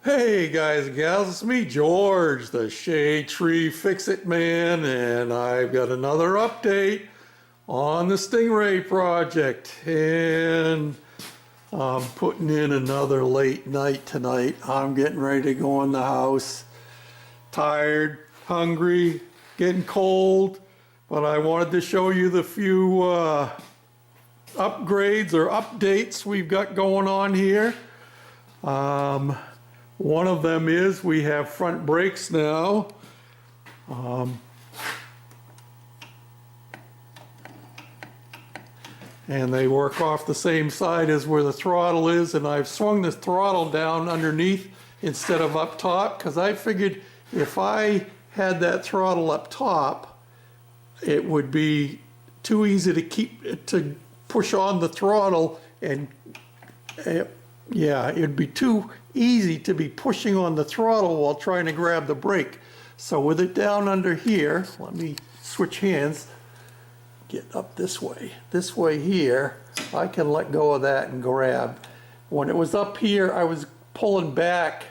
Hey guys and gals, it's me, George, the Shade Tree Fix-It Man, and I've got another update on the StingRay project. And I'm putting in another late night tonight. I'm getting ready to go in the house. Tired, hungry, getting cold, but I wanted to show you the few upgrades or updates we've got going on here. One of them is we have front brakes now. And they work off the same side as where the throttle is, and I've swung the throttle down underneath instead of up top because I figured if I had that throttle up top, it would be too easy to push on the throttle, and yeah, it'd be too easy to be pushing on the throttle while trying to grab the brake. So with it down under here, let me switch hands, get up this way here, I can let go of that and grab. When it was up here, I was pulling back,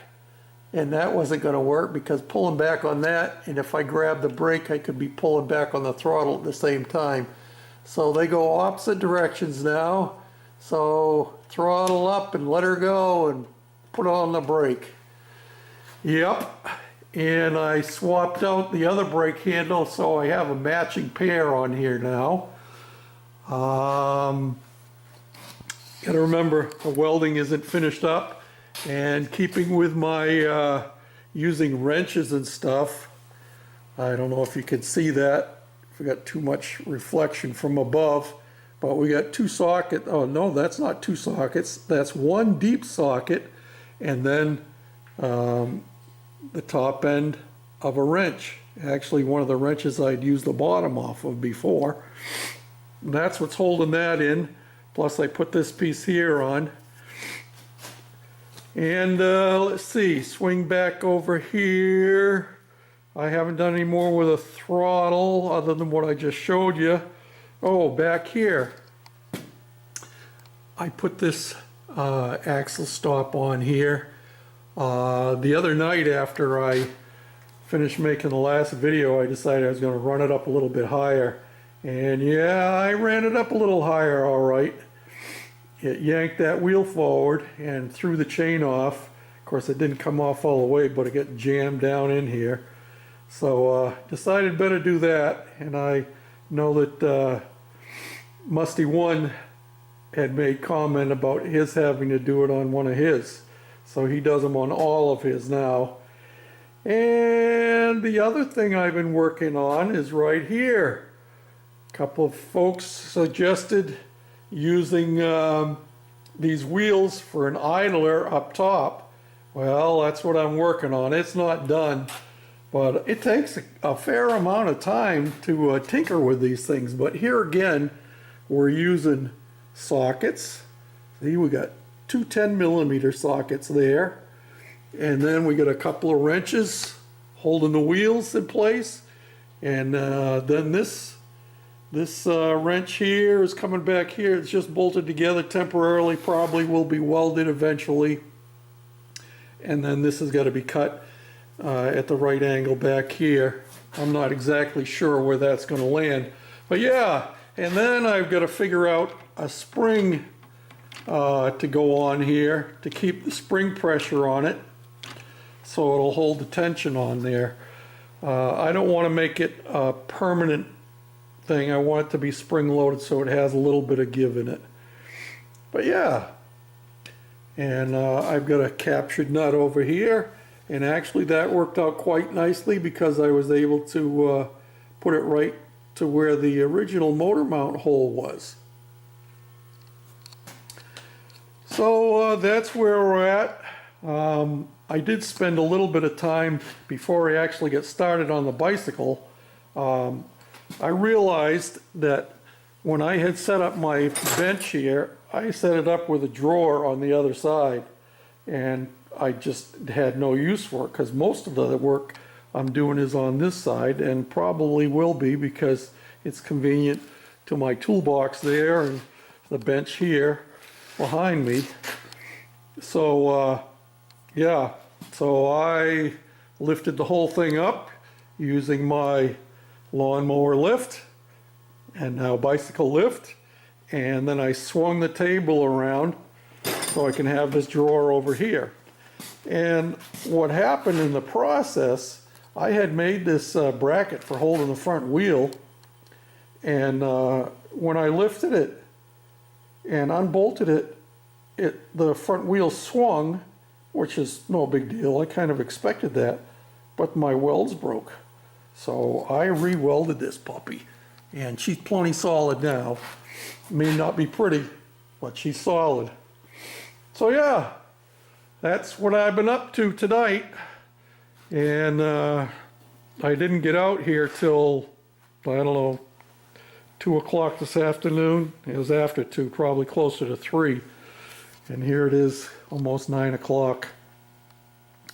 and that wasn't going to work because pulling back on that, and if I grab the brake, I could be pulling back on the throttle at the same time. So they go opposite directions now. So throttle up and let her go and put on the brake. Yep, and I swapped out the other brake handle, so I have a matching pair on here now. Gotta remember the welding isn't finished up, and keeping with my using wrenches and stuff, I don't know if you can see that, if we got too much reflection from above, but we got two sockets. Oh no, that's not two sockets, that's one deep socket, and then the top end of a wrench. Actually, one of the wrenches I'd used the bottom off of before. And that's what's holding that in. Plus I put this piece here on. And let's see, swing back over here. I haven't done any more with a throttle other than what I just showed you. Oh, back here, I put this axle stop on here. The other night after I finished making the last video, I decided I was going to run it up a little bit higher. And yeah, I ran it up a little higher, all right. It yanked that wheel forward and threw the chain off. Of course, it didn't come off all the way, but it got jammed down in here. So decided better do that. And I know that Musty One had made comment about his having to do it on one of his. So he does them on all of his now. And the other thing I've been working on is right here. A couple of folks suggested using these wheels for an idler up top. Well, that's what I'm working on. It's not done, but it takes a fair amount of time to tinker with these things. But here again, we're using sockets. See, we got two 10mm sockets there, and then we got a couple of wrenches holding the wheels in place, and then this wrench here is coming back here. It's just bolted together temporarily, probably will be welded eventually, and then this has got to be cut at the right angle back here. I'm not exactly sure where that's going to land, but yeah. And then I've got to figure out a spring to go on here to keep the spring pressure on it so it'll hold the tension on there. I don't want to make it a permanent thing. I want it to be spring loaded so it has a little bit of give in it. But yeah, and I've got a captured nut over here, and actually that worked out quite nicely because I was able to put it right to where the original motor mount hole was. So that's where we're at. I did spend a little bit of time before I actually get started on the bicycle. I realized that when I had set up my bench here, I set it up with a drawer on the other side, and I just had no use for it because most of the work I'm doing is on this side, and probably will be because it's convenient to my toolbox there and the bench here behind me. So yeah, So I lifted the whole thing up using my lawnmower lift and now bicycle lift, and then I swung the table around so I can have this drawer over here. And what happened in the process, I had made this bracket for holding the front wheel, and when I lifted it and unbolted it, the front wheel swung, which is no big deal. I kind of expected that, but my welds broke. So I re-welded this puppy, and she's plenty solid now. May not be pretty, but she's solid. So yeah, that's what I've been up to tonight. And I didn't get out here till, I don't know, 2 o'clock this afternoon. It was after 2, probably closer to 3. And here it is, almost 9 o'clock.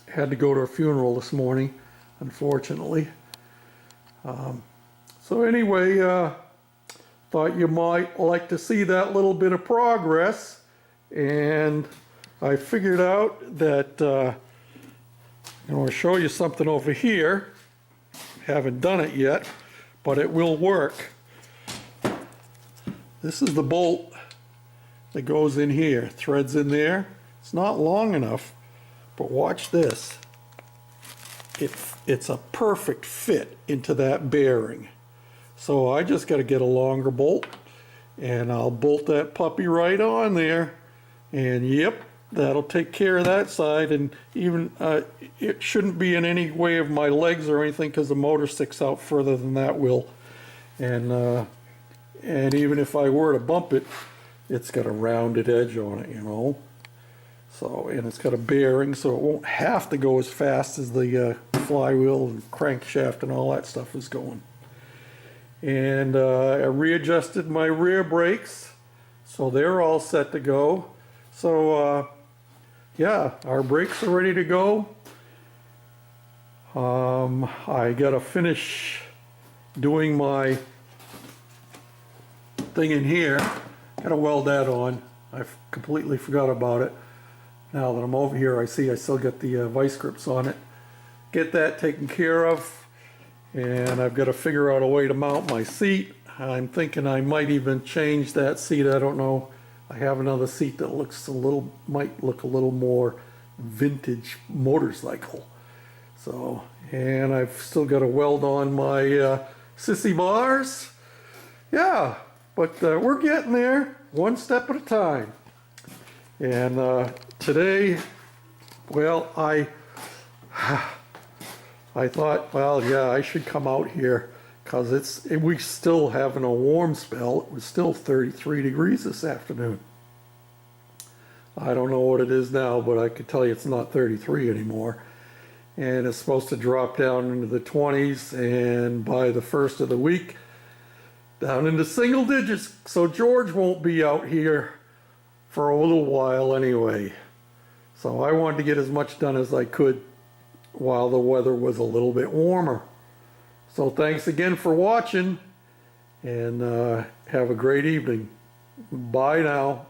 Had to go to a funeral this morning, unfortunately. So anyway, thought you might like to see that little bit of progress. And I figured out that I'm going to show you something over here. Haven't done it yet, but it will work. This is the bolt that goes in here, threads in there. It's not long enough, but watch this. It's a perfect fit into that bearing. So I just got to get a longer bolt, and I'll bolt that puppy right on there, and yep, that'll take care of that side. And even it shouldn't be in any way of my legs or anything, because the motor sticks out further than that will. And even if I were to bump it, it's got a rounded edge on it, you know. So, and it's got a bearing, so it won't have to go as fast as the flywheel and crankshaft and all that stuff is going. And I readjusted my rear brakes, so they're all set to go. So yeah, our brakes are ready to go. I gotta finish doing my thing in here. Gotta weld that on. I completely forgot about it. Now that I'm over here, I see I still got the vice grips on it. Get that taken care of, and I've got to figure out a way to mount my seat. I'm thinking I might even change that seat. I don't know. I have another seat that might look a little more vintage motorcycle. So, and I've still got to weld on my sissy bars. Yeah, but we're getting there, one step at a time. And today, well, I thought, well, yeah, I should come out here, because we still having a warm spell. It was still 33 degrees this afternoon. I don't know what it is now, but I could tell you it's not 33 anymore. And it's supposed to drop down into the 20s, and by the first of the week, down into single digits. So George won't be out here for a little while anyway. So I wanted to get as much done as I could while the weather was a little bit warmer. So thanks again for watching, and have a great evening. Bye now.